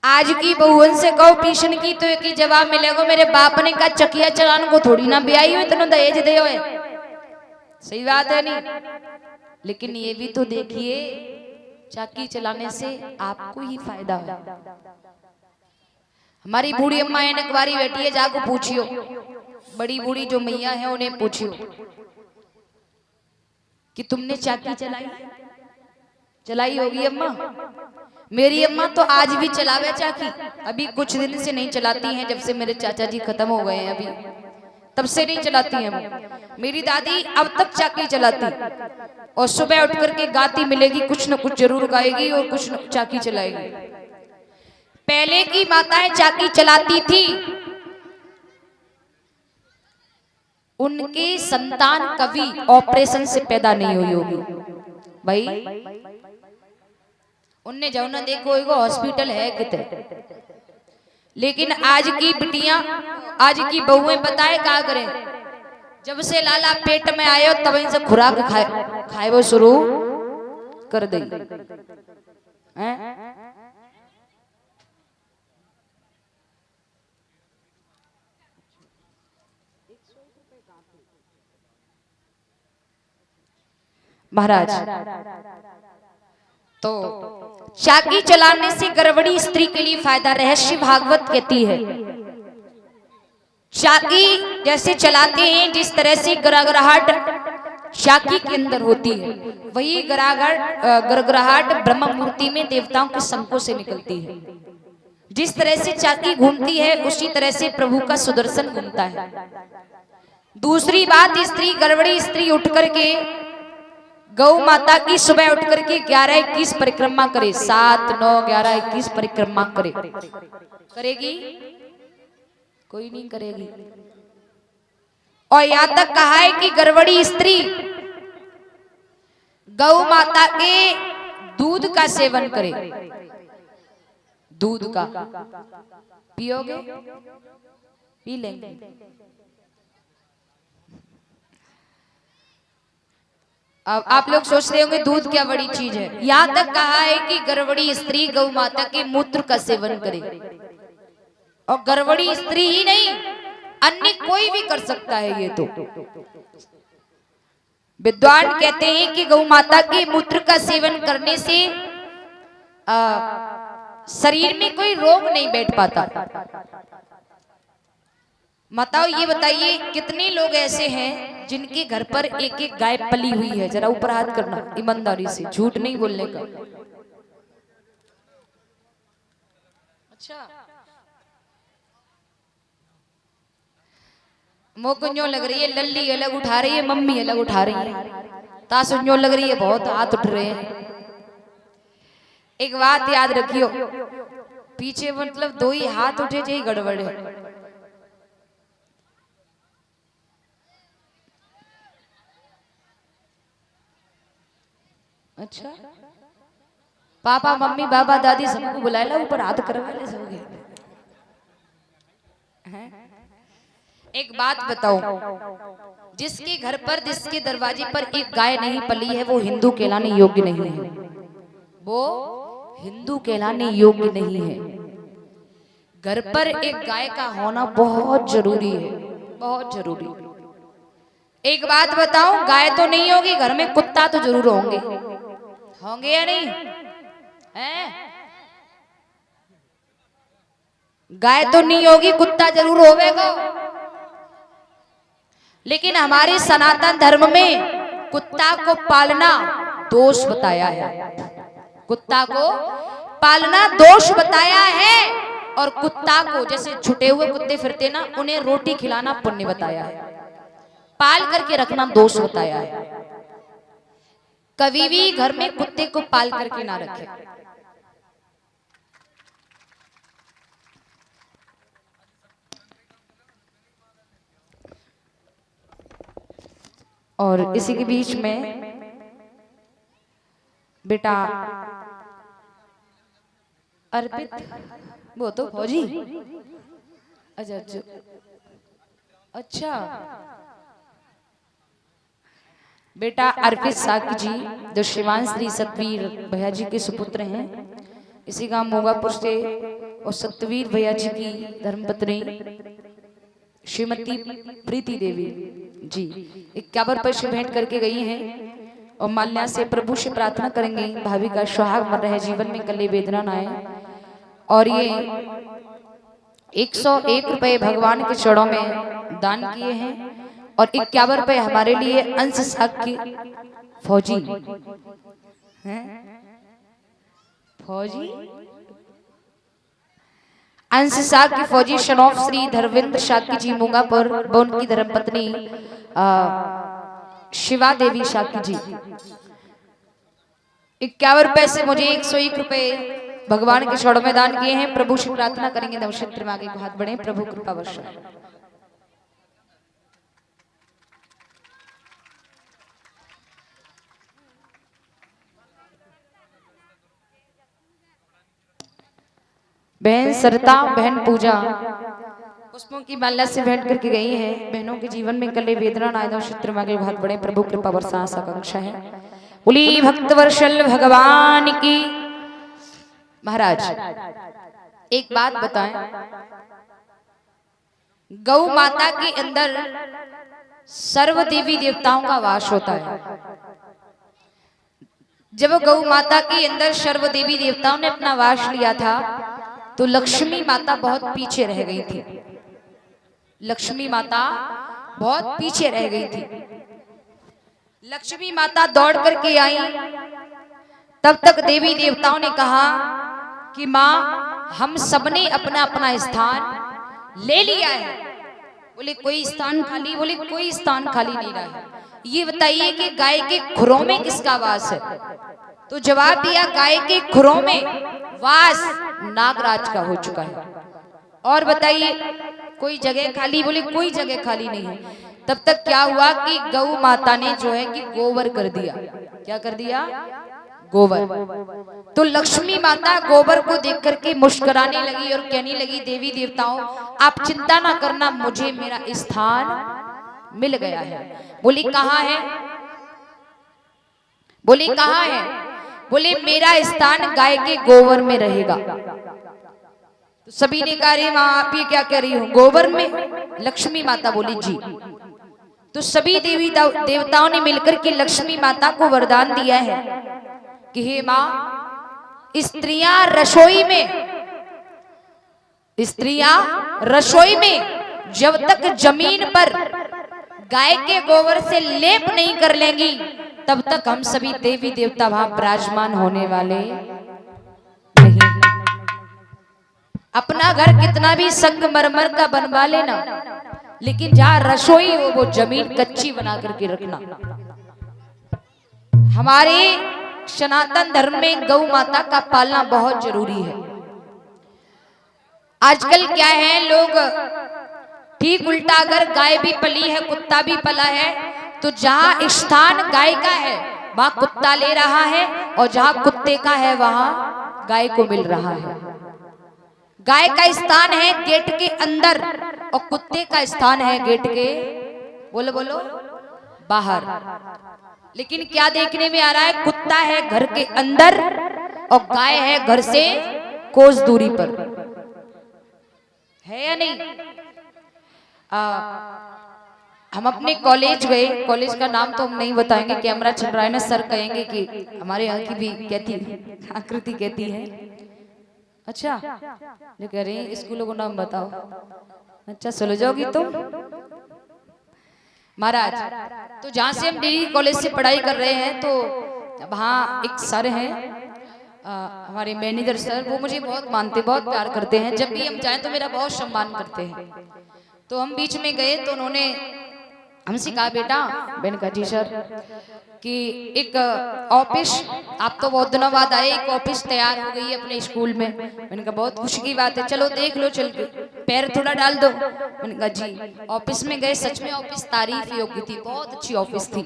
आज की बहुवन से कहो पीछन की तो एक ही जवाब मिलेगा, मेरे बाप ने कहा चकिया चलाने को थोड़ी ना ब्याई हो, इतना दहेज दे हो। सही बात है नहीं? लेकिन ये भी तो देखिए, चक्की चलाने से आपको ही फायदा है। हमारी बूढ़ी अम्मा है नकवारी बैठी है, जाको पूछियो, बड़ी बूढ़ी जो मैया है उन्हें पूछियो कि तुमने चक्की चलाई? चलाई होगी अम्मा। मेरी अम्मा तो आज भी चलावे चाकी, अभी कुछ दिन से नहीं चलाती हैं, जब से मेरे चाचा जी खत्म हो गए हैं अभी तब से नहीं चलाती हैं। मेरी दादी अब तक चाकी चलाती, और सुबह उठ करके गाती मिलेगी, कुछ न कुछ जरूर गाएगी और कुछ न चाकी चलाएगी। पहले की माताएं चाकी चलाती थी, उनके संतान कभी ऑपरेशन से पैदा नहीं हुई होगी भाई। उनने जो ना देखो एगो हॉस्पिटल है कितने, लेकिन आज की बिटियां, आज की बहुएं बताए क्या करें, जब से लाला पेट में आयो तब इनसे खुराक खाए वो शुरू कर दी हैं? महाराज तो चाकी चलाने से गर्भवती स्त्री के लिए फायदा, रहस्य भागवत कहती है। चाकी जैसे चलाते हैं, जिस तरह से गड़गड़ाहट चाकी के अंदर होती है, वही गड़गड़ाहट ब्रह्म मूर्ति में देवताओं के शंखों से निकलती है। जिस तरह से चाकी घूमती है, उसी तरह से प्रभु का सुदर्शन घूमता है। दूसरी बात, स्त्री गर्भवती स्त्री उठ करके गौ माता की सुबह उठ करके 11-21 परिक्रमा करे, 7, 9, 11, 21 परिक्रमा करे। करेगी? कोई नहीं करेगी। और यहां तक कहा है कि गर्भवती स्त्री गौ माता के दूध का सेवन करे। दूध का पियोगे? पी लेंगे। अब आप लोग सोच रहे होंगे दूध क्या बड़ी चीज है। यहां तक कहा है कि गर्भवती स्त्री गौ माता के मूत्र का सेवन करे, और गर्भवती स्त्री ही नहीं, अन्य कोई भी कर सकता है। ये तो विद्वान कहते हैं कि गौ माता के मूत्र का सेवन करने से शरीर में कोई रोग नहीं बैठ पाता। माताओं ये बताइए, कितने लोग ऐसे हैं जिनके घर पर एक एक गाय पली हुई है? जरा ऊपर हाथ करना ईमानदारी से, झूठ नहीं बोलने का। अच्छा, मोकुंजो लग रही है, लल्ली अलग उठा रही है, मम्मी अलग उठा रही है, तासुंजो लग रही है, बहुत हाथ उठ रहे हैं। एक बात याद रखियो, पीछे मतलब 2 ही हाथ उठे जे गड़बड़ है। अच्छा, पापा मम्मी बाबा दादी सबको बुला ला, ऊपर हाथ करवा ले सबके। एक बात बताओ, जिसके घर पर, जिसके दरवाजे पर एक गाय नहीं पली है, वो हिंदू कहलाने योग्य नहीं है। वो हिंदू कहलाने योग्य नहीं है। घर पर एक गाय का होना बहुत जरूरी है, बहुत जरूरी। एक बात बताओ, गाय तो नहीं होगी, घर में कुत्ता तो जरूर होंगे, होंगे या नहीं? हैं? गाय तो नहीं होगी, कुत्ता जरूर होगा। लेकिन हमारे सनातन धर्म में कुत्ता को पालना दोष बताया है। कुत्ता को पालना दोष बताया है, और कुत्ता को, जैसे छुटे हुए कुत्ते फिरते ना, उन्हें रोटी खिलाना पुण्य बताया है। पाल करके रखना दोष बताया है। कभी भी घर में कुत्ते को पाल करके ना रखें। और इसी के बीच में बेटा अर्पित, वो तो फौजी, अच्छा अच्छा, बेटा अर्पित साकी जी, जो शिवान श्री सतवीर भैया जी के सुपुत्र हैं, इसी गांव मोगापुर से और सत्यवीर भैया जी की धर्मपत्नी श्रीमती प्रीति देवी जी 51 रुपए से भेंट करके गई हैं और माल्या से प्रभु से प्रार्थना करेंगे भाभी का सुहाग मन रहे, जीवन में कले वेदना ना आए। और ये 101 रुपए भगवान के चरणों में दान किए हैं और 51 रुपए हमारे लिए अंश साख की फौजी हैं, फौजी अंश साख की फौजी शनौफ श्री धर्मेंद्र शाक्य जी मूंगापुर व उनकी धर्मपत्नी शिवा देवी शाक्य जी 51 रुपए से मुझे 101 रुपए भगवान के चरणों में दान किए हैं। प्रभु से प्रार्थना करेंगे नवक्षत्र में आगे को हाथ बढ़े, प्रभु कृपा वर्षा। बहन सरिता, बहन पूजा पुष्पों की माला से भेंट करके गई है। बहनों के जीवन में कले वेदना ना आए, क्षेत्र में आगे हाथ बढ़े, प्रभु कृपा वर्षा आकांक्षा है। बोली भक्त वर्षल भगवान की। महाराज एक बात बताएं, गौ माता के अंदर सर्व देवी देवताओं का वास होता है। जब गौ माता के अंदर सर्व देवी देवताओं ने अपना वास लिया था तो लक्ष्मी माता बहुत पीछे रह गई थी। लक्ष्मी माता बहुत पीछे रह गई थी। लक्ष्मी माता दौड़ करके आई, तब तक देवी देवताओं ने कहा कि माँ हम सबने अपना अपना स्थान ले लिया है। बोले कोई स्थान खाली? बोले कोई स्थान खाली नहीं रहा है। ये बताइए कि गाय के खुरों में किसका वास है? तो जवाब दिया गाय के खुरों में वास नागराज का हो चुका है। और बताइए कोई जगह खाली? बोले कोई जगह खाली नहीं है। तब तक क्या हुआ कि गौ माता ने जो है कि गोबर कर दिया। क्या कर दिया? गोबर। तो लक्ष्मी माता गोबर को देख करके मुस्कुराने लगी और कहने लगी देवी देवताओं आप चिंता ना करना, मुझे मेरा स्थान मिल गया है। बोली कहाँ है? बोली कहाँ है? बोले मेरा स्थान गाय के गोबर में रहेगा। तो सभी ने कहा रे माँ आप ये क्या कह रही हो, गोबर में? लक्ष्मी माता बोली जी। तो सभी देवी देवताओं ने मिलकर के लक्ष्मी माता को वरदान दिया है कि हे माँ स्त्रियां रसोई में जब तक जमीन पर गाय के गोबर से लेप नहीं कर लेंगी तब तक हम सभी देवी देवता वहां विराजमान होने वाले नहीं। अपना घर कितना भी संगमरमर का बनवा लेना, लेकिन जहां रसोई हो वो जमीन कच्ची बना करके रखना। हमारे सनातन धर्म में गौ माता का पालना बहुत जरूरी है। आजकल क्या है, लोग ठीक उल्टा, अगर गाय भी पली है कुत्ता भी पला है तो जहां स्थान गाय का है वहां कुत्ता ले रहा है और जहां कुत्ते का है वहां गाय को मिल रहा है। गाय का स्थान है गेट के अंदर और कुत्ते का स्थान है गेट के बोलो बोलो बाहर। लेकिन क्या देखने में आ रहा है, कुत्ता है घर के अंदर और गाय है घर से कोस दूरी पर, है या नहीं? हम अपने कॉलेज गए, कॉलेज का नाम तो हम नहीं बताएंगे, कैमरा चल रहा है ना, सर कहेंगे कि हमारे यहाँ की भी कहती आकृति कहती है। अच्छा जो कह रही है स्कूलों को नाम बताओ। अच्छा सुल जाओगी तुम महाराज। तो जहाँ से हम डिग्री कॉलेज से पढ़ाई कर रहे हैं तो वहाँ एक सर हैं हमारे मैनेजर सर, वो मुझे बहुत मानते बहुत प्यार करते हैं। जब भी हम जाएं तो मेरा बहुत सम्मान करते हैं। तो हम बीच में गए तो उन्होंने हमसे कहा बेटा, मैंने कहा जी सर, कि एक ऑफिस, आप तो बहुत दिनों बाद आए, एक ऑफिस तैयार हो गई है अपने स्कूल में। मैंने कहा बहुत खुशी की बात है, चलो देख लो चल के, पैर थोड़ा डाल दो। मैंने कहा जी। ऑफिस में गए, सच में ऑफिस तारीफ योग्य थी, बहुत अच्छी ऑफिस थी।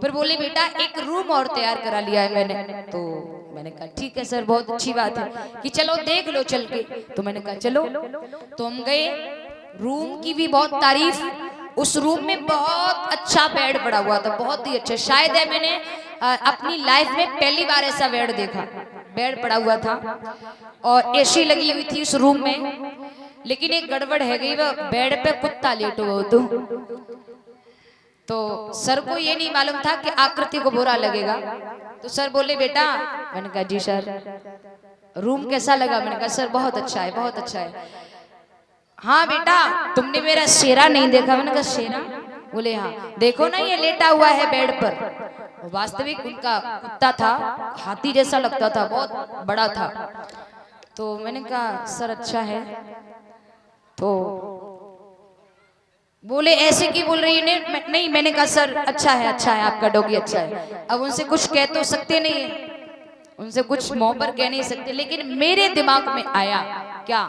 फिर बोले बेटा एक रूम और तैयार करा लिया है मैंने। तो मैंने कहा ठीक है सर, बहुत अच्छी बात है कि चलो देख लो चल के। तो मैंने कहा चलो। तो हम गए, रूम की भी बहुत तारीफ। उस रूम में बहुत अच्छा बेड पड़ा हुआ था, बहुत ही अच्छा। शायद है मैंने अपनी लाइफ में पहली बार ऐसा बेड देखा। बेड पड़ा हुआ था और एसी लगी हुई थी उस रूम में, लेकिन एक गड़बड़ है गई, वो बेड पे कुत्ता लेटो हो तो सर को ये नहीं मालूम था कि आकृति को बुरा लगेगा। तो सर बोले बेटा, मैंने कहा जी सर। रूम कैसा लगा? मैंने कहा सर बहुत अच्छा है, बहुत अच्छा है। हाँ बेटा, तुमने मेरा शेरा नहीं देखा? मैंने कहा शेरा? बोले हाँ, देखो ना ये लेटा हुआ है बेड पर। वास्तविक उनका कुत्ता था, हाथी जैसा लगता था, बहुत बड़ा था। तो मैंने कहा सर अच्छा है। तो बोले ऐसे की बोल रही है? नहीं, मैंने कहा सर अच्छा है, अच्छा है, आपका डॉगी अच्छा है। अब उनसे कुछ कह तो सकते नहीं है, उनसे कुछ मुंह पर कह नहीं सकते, लेकिन मेरे दिमाग में आया क्या